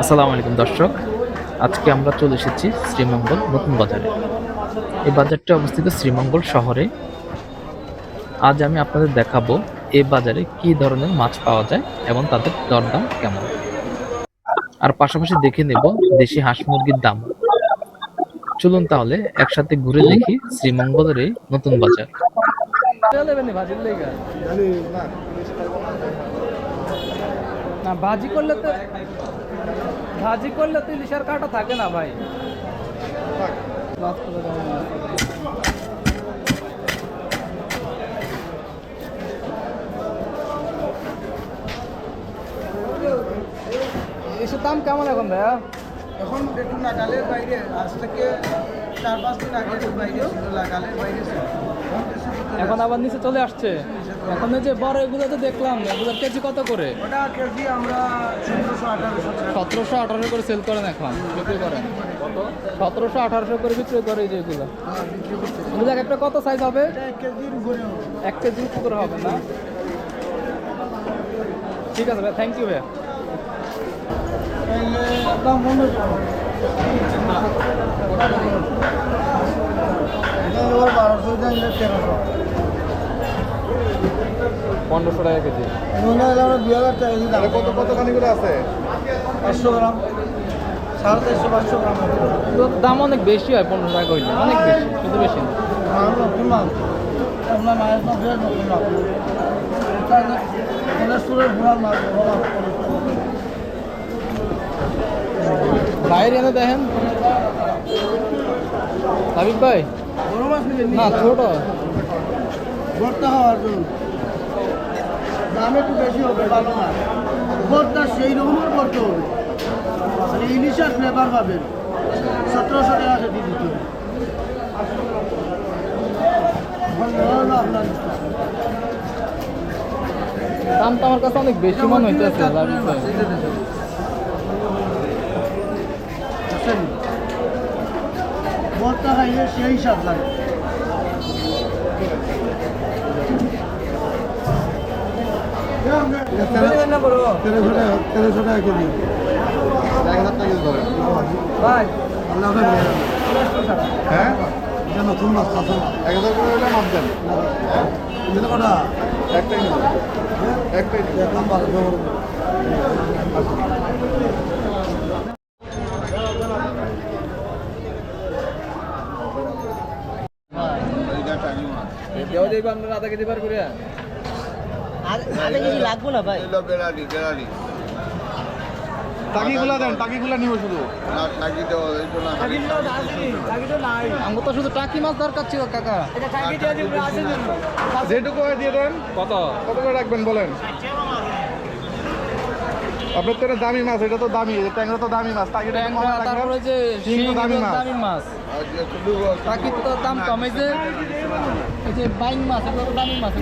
আসসালামু আলাইকুম দর্শক, আজকে আমরা চলে এসেছি শ্রীমঙ্গল নতুন বাজারে। এই বাজারটি অবস্থিত শ্রীমঙ্গল শহরে। আজ আমি আপনাদের দেখাবো এই বাজারে কি ধরনের মাছ পাওয়া যায় এবং তাদের দরদাম কেমন। আর পাশাপাশি দেখে নেব দেশি হাঁস মুরগির দাম। চলুন তাহলে একসাথে ঘুরে দেখি শ্রীমঙ্গলের এই নতুন বাজার। না ভাজি করলে তো ইলিশের কাটা থাকে না ভাই। এসব দাম কেমন এখন ভাইয়া? এখন একটু নাগালের বাইরে, আজ থেকে 4-5 দিন আগে একটু বাইরে ছিল, নাগালের বাইরে ছিল। এখন আবার নিচে চলে আসছে। এখন এই যে বড় এগুলো তো দেখলাম, এগুলোর কেজি কত করে? ওটা কেজি আমরা 1700-1800 করে সেল করেন, এখন বিক্রি করেন 1700-1800 করে বিক্রি করে। এই যে এগুলো দেখ, একটা কত সাইজ হবে? 1 কেজির উপরে হবে। 1 কেজির উপরে হবে না? ঠিক আছে ভাই, থ্যাংক ইউ ভাইয়া। দাম মনে করো এটা এবার 1200 টাকা, 1300 1500 টাকা কেজি। মনে হলে আমরা 2000 টাকা কেজি দাম। কতখানি করে আছে? 500 গ্রাম, 450-500 গ্রাম। তো দাম অনেক বেশি হয়, 1500 টাকা হইলে অনেক বেশি, শুধু বেশি না। মাল নতুন মাল, আপনার মায়ের মাল বিরাট নতুন মাল, এটা সুরের ঘোড়ার মাল, বড় মাল। বাইরে এনে দেখেন হাবিব ভাই। বড় মাছ নিবেন না, ছোট ভর্তা হওয়ার জন্য দাম একটু বেশি হবে, ভালো না ভর্তা সেই রকমের করতে হবে, মানে ইলিশের ফ্লেভার পাবেন। 1700 টাকা কেজি দিতে হবে। আপনার দামটা আমার কাছে অনেক বেশি মনে হইতেছে হাবিব ভাই। ভর্তা খাইলে সেই স্বাদ লাগে। তেরোশো টাকা কেজি। 1000 টাকা কেজি ধরেন। ভাই আল্লাহ হ্যাঁ, এটা নতুন মাছ, কাঁচা মাছ। 1000 করে হলে মাপ দেন। এটা কটা? একটাই নেব, একটাই নেব। দেখলাম ভালো খবর। দেওয়া যাইব আপনার আধা কেজি বার করে। আধা কেজি লাগবো না ভাই। টাকিগুলা দেন, টাকিগুলা নিব শুধু। আমাকে তো শুধু টাকি মাছ দরকার ছিল কাকা। যেটুকু হয় দিয়ে দেন। কত? কত করে রাখবেন বলেন? আপনার তো এটা দামি মাছ, এটা তো দামি, ট্যাংরা তো দামি মাছ। টাকিটা একটু কমে রাখবেন। তারপরে যে শিং তো দামি মাছ। দামি মাছ, টাকির তো দাম কম। এই যে বাইং মাছ, এগুলো তো দামি মাছ।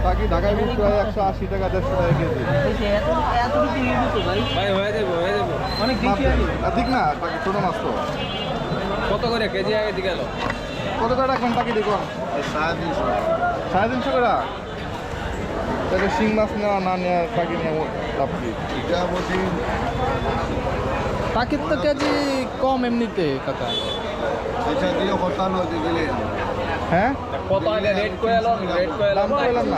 টাকি ঢাকায় বিক্রি হয় 180 টাকা, 150 টাকা কেজি। ভাই হয়ে যাবো, হয়ে যাবো। অনেক মাছ ঠিক না, টাকি ছোট মাছ তো। কত করে কেজি আগে দিকে গেল? কত করে রাখবেন টাকি দেখুন? 350 করে। তাহলে শিং মাছ নেওয়া না নেওয়া, টাকি নিয়ে লাভ কি? টাকির তো কেজি কম এমনিতে কাকা। হ্যাঁ, কত আগে রেট করে এলো? রেট করে এলাম দাম পেলাম না।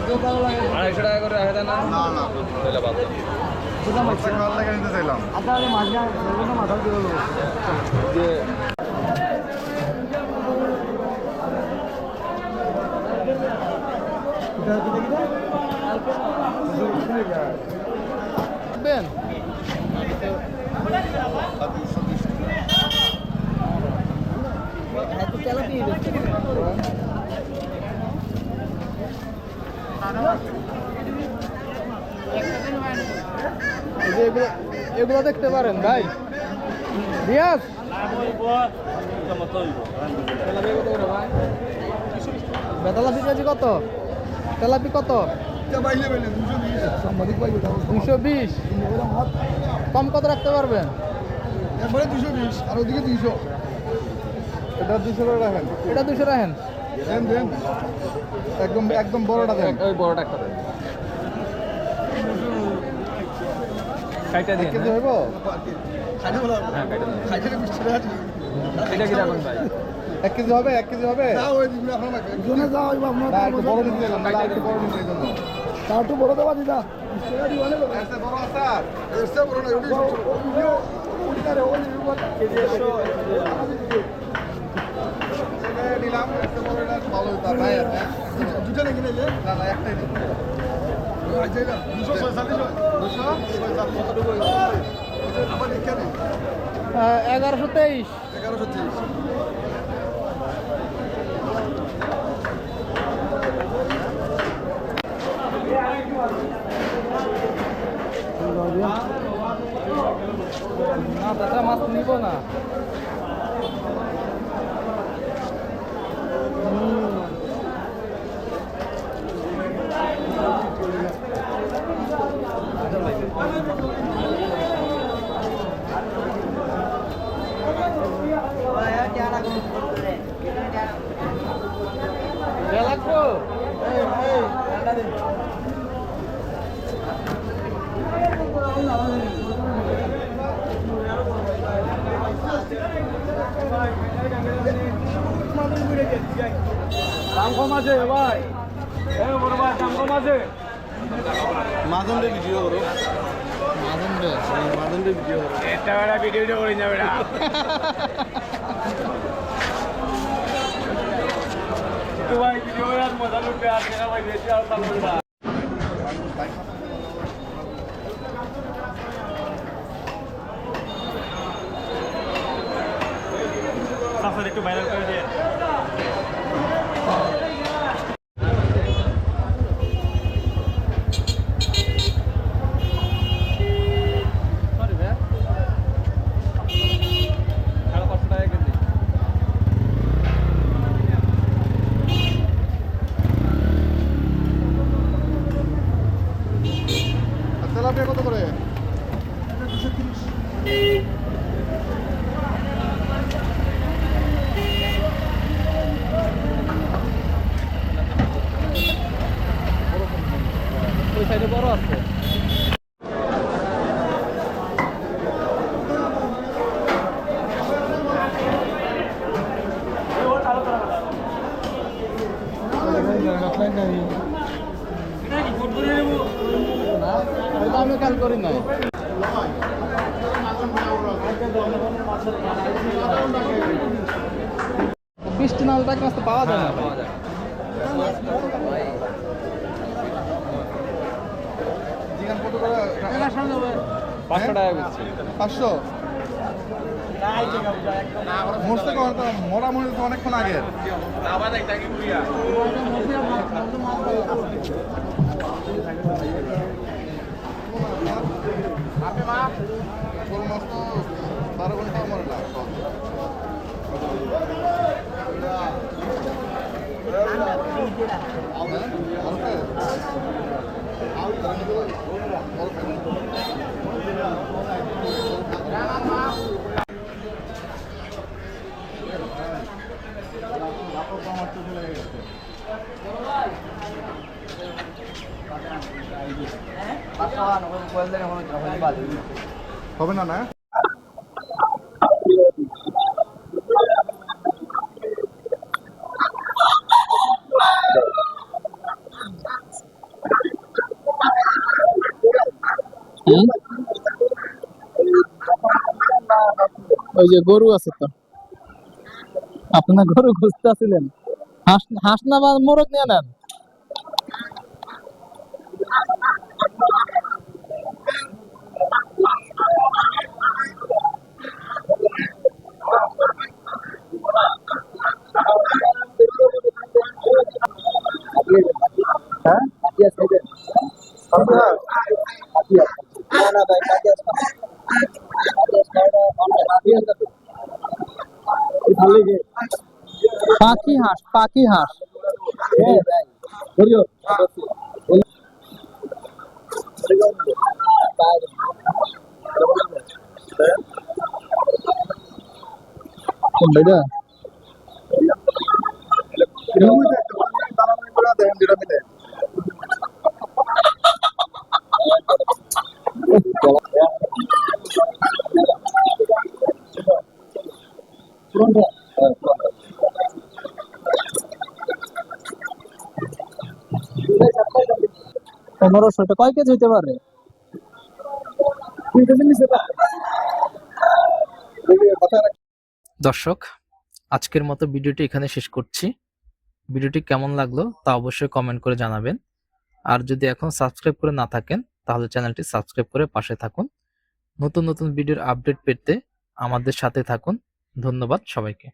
250 টাকা করে রাখে দেন না? তাহলে বাদ দাও। ভালো লাগে নিতে চাইলাম। যে দেখবেন এগুলো দেখতে পারেন ভাই। রিয়াজ বেতালাপি কেজি কত? তেলাপি কত? 220। কম কত রাখতে পারবেন? একবারে 220 আর ওদিকে 200। এটা 200 করে রাখেন। এটা 200 রাখেন। দেন দেন একদম একদম বড়টা দেন। ওই বড়টা একটা দেন। 60টা 1 দিন। কেজি হইব? হ্যাঁ, কাইটা দেন। এটা কি রাখুন ভাই? 1 কেজি হবে? 1 কেজি হবে? জনে যাও আপনার না একটু বড় নিতে গেলাম, না একটু বড় নিতে এই জন্য। তার একটু বড় দেওয়া দিদা এসে বড় আসার নিলাম, এসে বড় এটা ভালো হইতো আর নাই আর না। দুটো নাকি নিলে না না একটাই নিতে। 1123। 1130 না দাদা মাছ নিব না। লাগবো দাম কম আছে ভাই, বড় ভাই দাম কম আছে। মাঝনরে ভিডিও করো, মাজন রে মাঝনরে ভিডিও করো। এটা বড় ভিডিওটা করে যাবে না। তো ভাই ভিডিও আর মজা লুটবে আর কেনা ভাই বেশি আর দাম করে না। সাফার একটু ভাইরাল করে দিয়ে তেলাপিয়া কত করে? ওই সাইডে বড় আছে। আমি কাল করি নাই। বৃষ্টি না হলে তাকে মাছ তো পাওয়া যায় না। পাওয়া যায় জিগান কত করে? 500 টাকা বেচছি। 500? মরছে কখন? মরা মরে তো অনেকক্ষণ আগে। কোন মাছ তো 12 ঘন্টা মরে না। হবে না না? ওই যে গরু আছে তো, আপনার গরু খুঁজতে আসছিলেন। হাঁস না বা মোরগ নিয়ে নেন। পাখি হাঁস, পাখি হাঁস। কোনটা? দুটো মিলে পনেরোশো, এটা কয় কেজি হইতে পারে? দর্শক, আজকের মতো ভিডিওটি এখানে শেষ করছি। ভিডিওটি কেমন লাগলো তা অবশ্যই কমেন্ট করে জানাবেন। আর যদি এখন সাবস্ক্রাইব করে না থাকেন তাহলে চ্যানেলটি সাবস্ক্রাইব করে পাশে থাকুন। নতুন নতুন ভিডিওর আপডেট পেতে আমাদের সাথে থাকুন। ধন্যবাদ সবাইকে।